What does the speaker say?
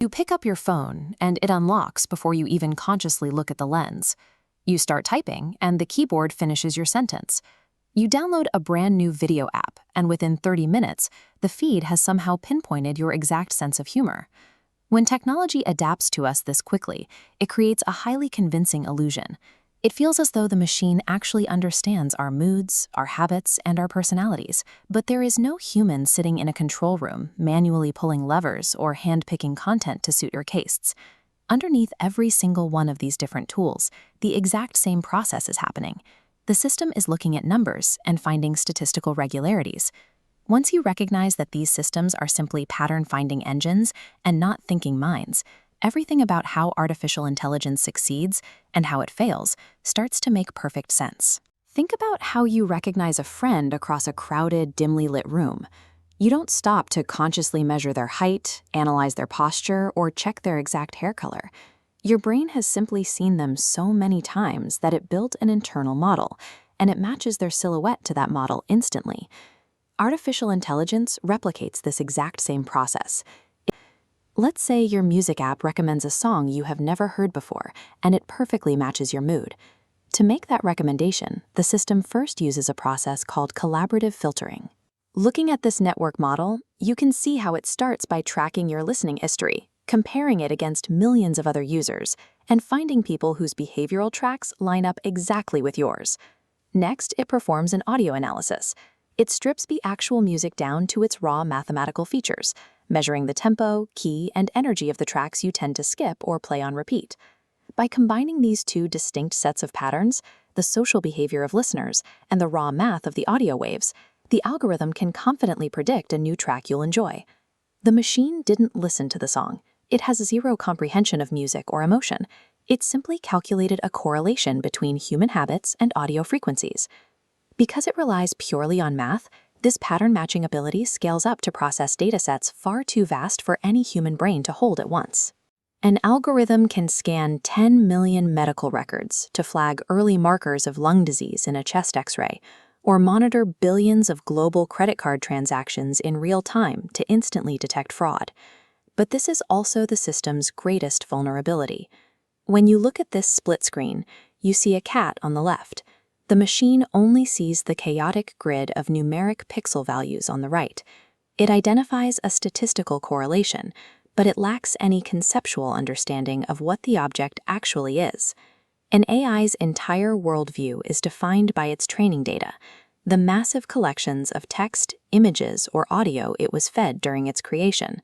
You pick up your phone, and it unlocks before you even consciously look at the lens. You start typing, and the keyboard finishes your sentence. You download a brand new video app, and within 30 minutes, the feed has somehow pinpointed your exact sense of humor. When technology adapts to us this quickly, it creates a highly convincing illusion. It feels as though the machine actually understands our moods, our habits, and our personalities, but there is no human sitting in a control room, manually pulling levers or hand-picking content to suit your tastes. Underneath every single one of these different tools, the exact same process is happening. The system is looking at numbers and finding statistical regularities. Once you recognize that these systems are simply pattern-finding engines and not thinking minds, everything about how artificial intelligence succeeds and how it fails starts to make perfect sense. Think about how you recognize a friend across a crowded, dimly lit room. You don't stop to consciously measure their height, analyze their posture, or check their exact hair color. Your brain has simply seen them so many times that it built an internal model, and it matches their silhouette to that model instantly. Artificial intelligence replicates this exact same process. Let's say your music app recommends a song you have never heard before, and it perfectly matches your mood. To make that recommendation, the system first uses a process called collaborative filtering. Looking at this network model, you can see how it starts by tracking your listening history, comparing it against millions of other users, and finding people whose behavioral tracks line up exactly with yours. Next, it performs an audio analysis. It strips the actual music down to its raw mathematical features, measuring the tempo, key, and energy of the tracks you tend to skip or play on repeat. By combining these two distinct sets of patterns, the social behavior of listeners and the raw math of the audio waves, the algorithm can confidently predict a new track you'll enjoy. The machine didn't listen to the song. It has zero comprehension of music or emotion. It simply calculated a correlation between human habits and audio frequencies. Because it relies purely on math, this pattern matching ability scales up to process datasets far too vast for any human brain to hold at once. An algorithm can scan 10 million medical records to flag early markers of lung disease in a chest X-ray, or monitor billions of global credit card transactions in real time to instantly detect fraud. But this is also the system's greatest vulnerability. When you look at this split screen, you see a cat on the left. The machine only sees the chaotic grid of numeric pixel values on the right. It identifies a statistical correlation, but it lacks any conceptual understanding of what the object actually is. An AI's entire worldview is defined by its training data, the massive collections of text, images, or audio it was fed during its creation.